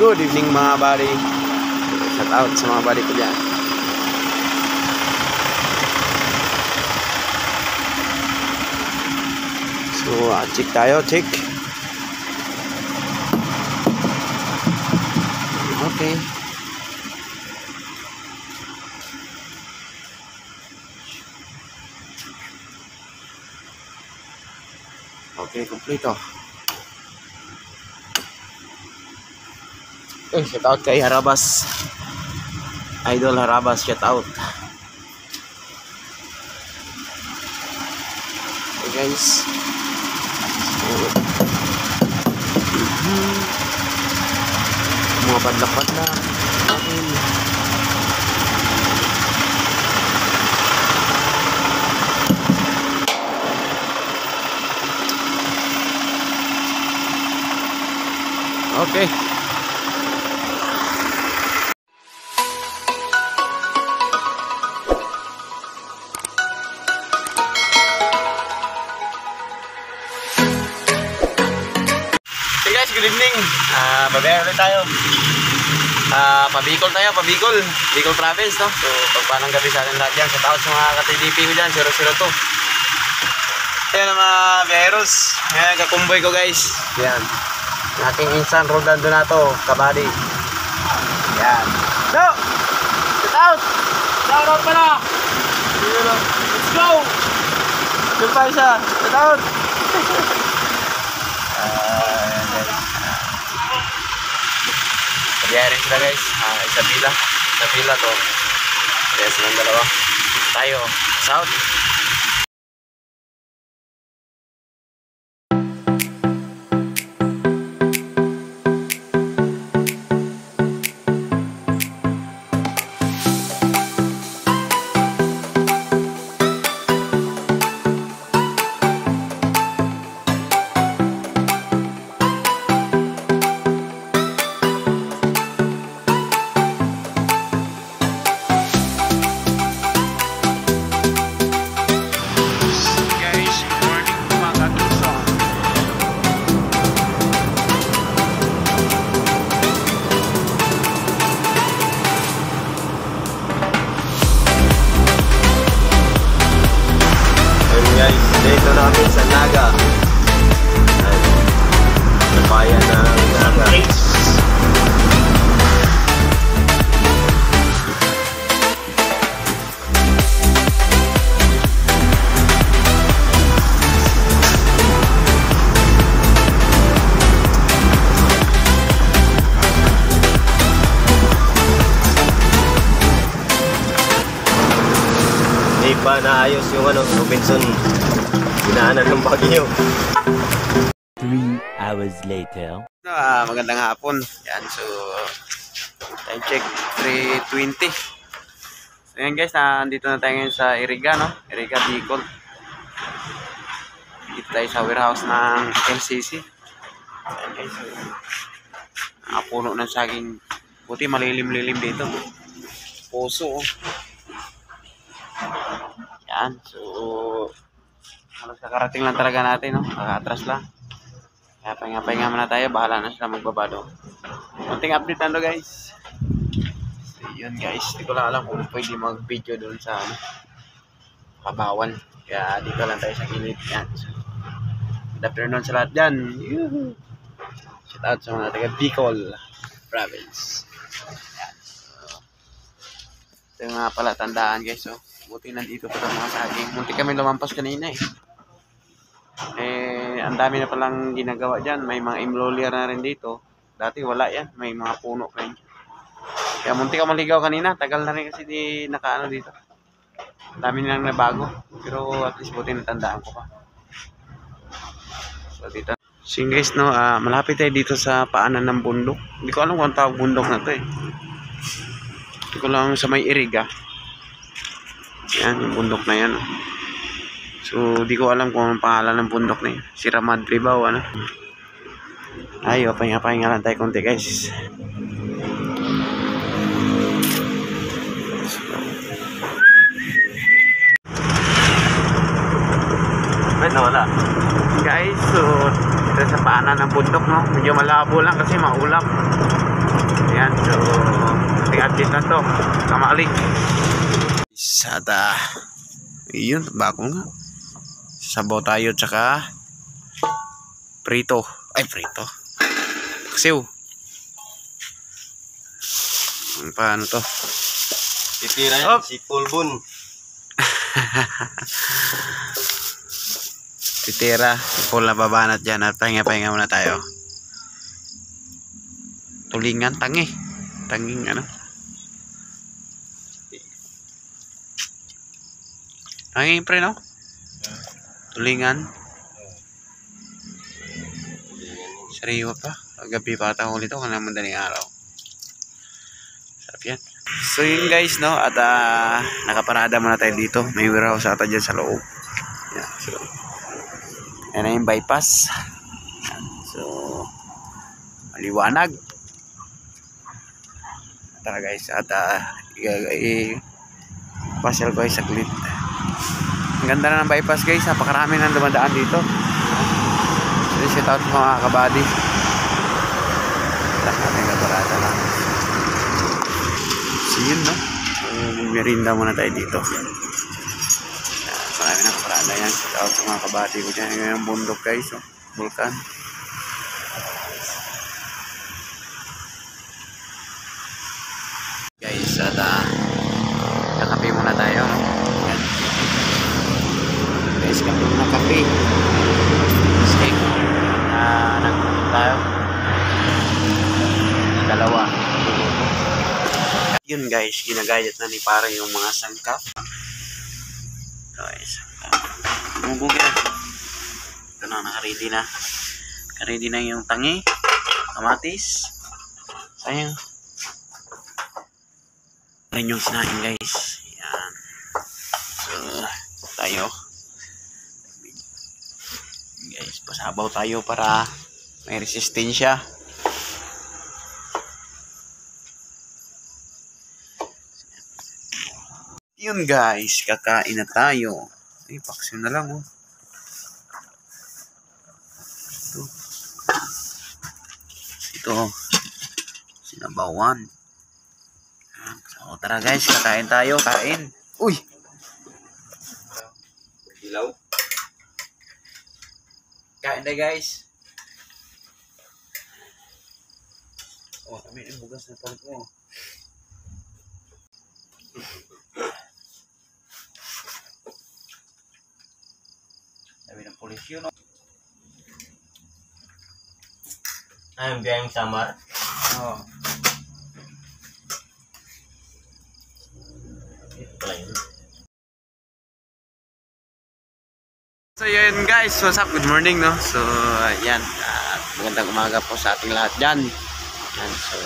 Good evening mga buddy. Shout out sa mga buddy ko dyan. So check tayo, check. Okay. Okay, kompleto. Shout out kay Harabas. Idol Harabas, shout out. Okay guys. Mga padlak-padlak natin. Okay. Hey guys, good evening. Babayan ulit tayo. Pabicol tayo, Pabicol. Bicol Province, no? So, pagpanang gabi sa atin lahat dyan. Sa tao sa mga ka-TDP ko dyan, 002. Ayan ang mga biyeros. Ayan, kakumboy ko guys. Ayan. Aking insan Roldan Donato, kabady. Ayan. No! Get out! Shout out pala! Let's go! Doon pa isa. Get out! Ayan guys. Pagyayarin sila guys. Isa pila to. Kaya silang dalawa. Tayo. South. Dito namin sa Naga. Sa bayan ng Naga. Hindi pa naayos yung Robinson. Dinaanan ng bagyo. 3 hours later. Magandang hapon. Yan, so time check 3:20. So yan guys, nandito na tayo ngayon sa Iriga, no? Iriga, Bicol. Dito tayo sa warehouse ng LCC. Yan guys, so nakapuno ng saging. Buti malilim-lilim dito. Puso. Yan, so halos kakarating lang talaga natin, no? Nakatras lang. Kaya pahinga muna tayo. Bahala na sila magbabado. Konting update na guys. So yun guys. Hindi ko lang alam kung pwede mag-video doon sa kabawal. Kaya dito lang tayo sa gilid. Yan. So, good afternoon sa lahat dyan. Shout out sa mga taga Bicol Province. Yan. So, ito yung nga pala tandaan guys. So, buti nandito pa mga saging. Munti kami lumampas kanina eh. Ang dami na palang ginagawa dyan. May mga imlolier na rin dito. Dati wala yan. May mga puno rin. Kaya munti ka maligaw kanina. Tagal na rin kasi di nakaano dito. Ang dami nilang nabago. Pero at least buti natandaan ko pa. So dito. So guys, no, malapit tayo dito sa paanan ng bundok. Hindi ko alam kung ang tawag bundok na to eh. Hindi ko lang sa may Iriga. Yan, yung bundok na yan. So, di ko alam kung ang pangalan ng bundok na yun. Sierra Madre ba o ano? Ay, pahinga lang tayo konti guys. Wait, nawala. Guys, so, ito dito sa paanan ng bundok, no? Medyo malabo lang kasi maulap. Ayan, so tingnan na to. Kamali. Sada. Yun, bako nga. Sabaw tayo tsaka prito. Ay, prito. Paksiw. Paano to? Titira yan, si Pulbon. Titira. Full na babanat dyan at pahinga-pahinga muna tayo. Tulingan, tangi. Tanging ano. Tanging pre, no? Tulingan. Sariwa pa. Gabi pa ata ulit ito. Kailangan madaling araw. Sarap yan. So yun guys, no? At nakaparada muna tayo dito. May warehouse ata dyan sa loob. Yan. So, yan na yung bypass. Yan. So, maliwanag. Tara guys. At i-pasyal ko ay saglit. Ang ganda na ng bypass guys. Napakarami nang dumadaan dito. So, shout out mga kabady. Lahat natin kaparada lang. So yun, no? Merinda muna tayo dito. Marami na kaparada yan. Shout out sa mga kabady ko dyan. Yung bundok guys. Oh. Vulkan. Guys, at kakape muna tayo. No? Yan. Guys, kape muna kape. Steak. Nagpunta tayo. Dalawa. Yun guys, ginagayat na ni para yung mga sangkap. Guys, mugugyan. Ito na, nakaready na. Nakaready na yung tangi, kamatis. Sayang. Rin yung sinain guys. Yan. So, tayo. Guys, pasabaw tayo para may resistensya. Yun guys, kakain na tayo. Ay, paksiw na lang oh. Ito. Sinabawan. So tara guys, kakain tayo, kain. Uy! Ilaw. Kain na guys. Oh, kami yung bugas na pang mo. Sabi ng pulis yun, no? Ay, ang biyayang samar. Oo. Ito pala yun. So yun guys, what's up? Good morning, no? So, yan. Magandang umaga po sa ating lahat dyan. Yan, so,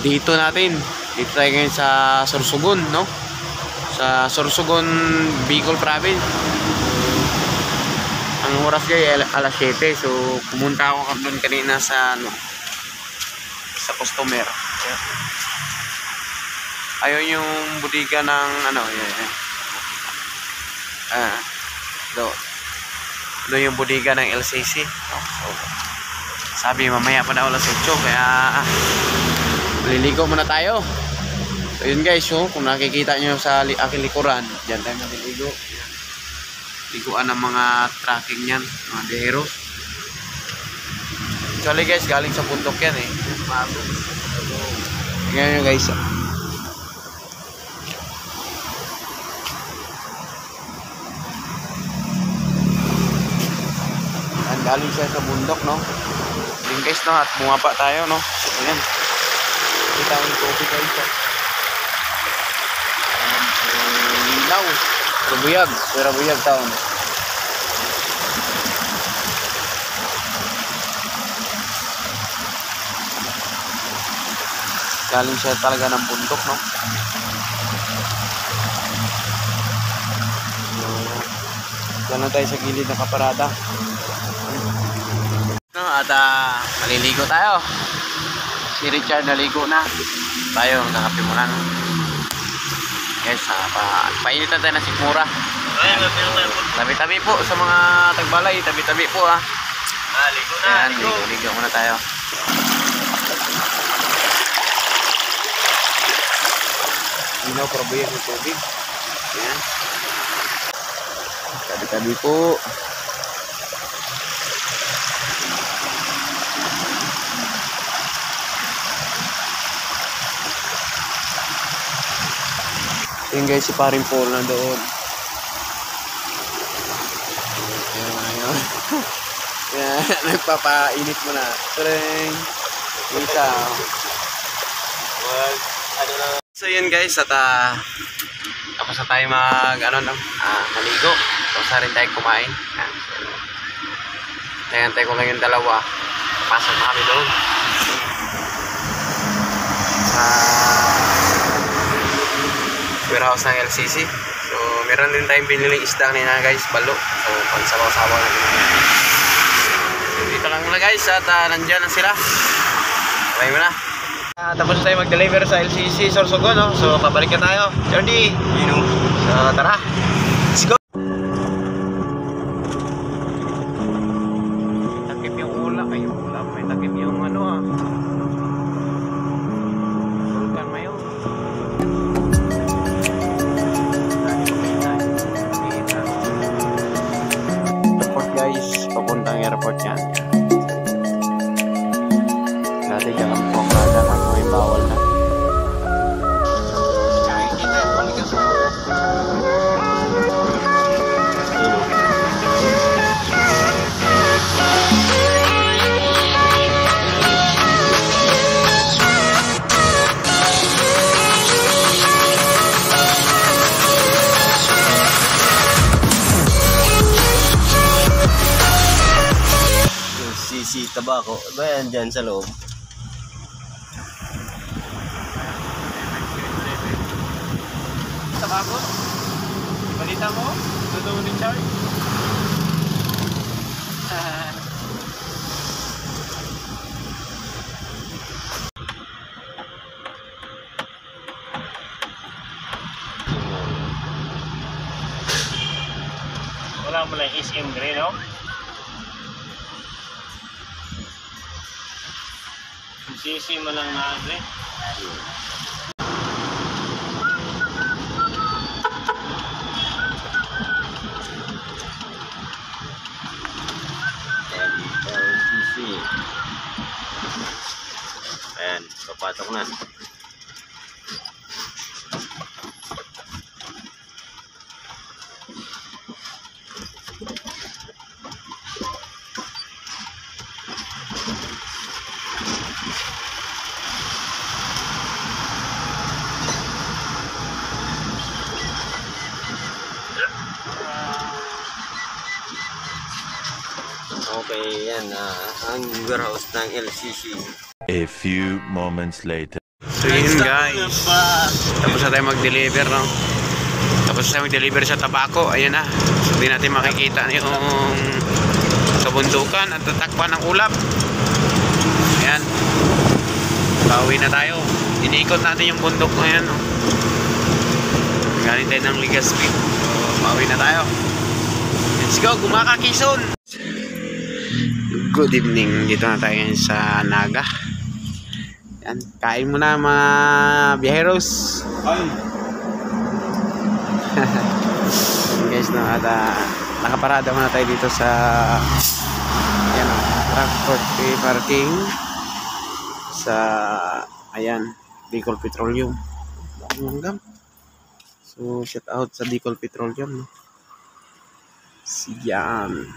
dito natin. Dito tayo ngayon sa Sorsogon, no? Sa Sorsogon, Bicol Province. Ang oras guys, alas 7. So, pumunta ako doon kanina sa, ano, sa customer. Ayun yung budiga ng, ano, doon yung budiga ng LCC. So, sabi mamaya pa na alas 8, kaya maliligo muna tayo. So yun guys, kung nakikita nyo sa aking likuran, dyan tayo maliligo. Liguan ng mga tracking yan, mga dehero. Actually guys, galing sa bundok yan eh. Tingnan nyo guys. Galing siya sa bundok, no? Yun guys, no? At bumaba tayo, no? Ayan. Kita yung coffee guys, no? Linaw. Rabuyag. Rabuyag taon. Galing siya talaga ng bundok, no? So, dyan lang tayo sa gilid na kaparada. No, at maliligo tayo. Si Richard naligo na. Tayo, kakape muna. No? Yes, painitan tayo ng sikmura. Tabi-tabi po sa mga tagbalay. Tabi-tabi po Ligo na, Ayan, ligo. ligo muna tayo. Linaw, probuyag ng tubig. Ayan. Tabi-tabi po. Ayan guys, si paring Paul na doon. Ayun. Yan, nagpapainit mo na. Turing. Isa. Wag, ano na. So yun guys, at tapos na tayo maligo. Tapos na rin tayo kumain. Yan. Nagantay ko lang yung dalawa. Pasok na kami doon. Sa warehouse ng LCC. So meron din tayong biniling isda kanina guys, balo. So pagsabaw-sabaw na din. So dito lang muna guys, at nandyan na sila. Okay mo na. Tapos na tayo mag-deliver sa LCC Sorsogon, no? So pabalik na tayo. Jordi! So tara! Let's go! Takip yung ulap. Ay, yung ulap. May takip yung vulkan mayo. Airport guys. Papuntang airport yan. Dati dyan kami pumada kasi may bawal na. Sisi tabako. Ba yan dyan sa loob? Tabako? Balita mo? Totoo ni Charlie? Wala mo lang SM Green, no? Sisi mo lang na green. LCC. Ayan, papatok na. Okay, yan ang warehouse ng LCC. A few moments later. So yun guys. Tapos na tayo mag-deliver, no? Tapos na tayo mag-deliver sa tabako. Ayan na. So di natin makikita yung kabundukan at tatakpan ng ulap. Ayan. Pauwi na tayo. Iniikot natin yung bundok ngayon, no? Galing tayo ng Legazpi. So pauwi na tayo. Let's go, Gumaka Quezon! Good evening. Dito na tayo ngayon sa Naga. Yan. Kain muna mga biyaheros. Guys, no, at nakaparada muna tayo dito sa yan, transport parking sa ayan, Bicol Petroleum. So shout out sa Bicol Petroleum, no? Siyan.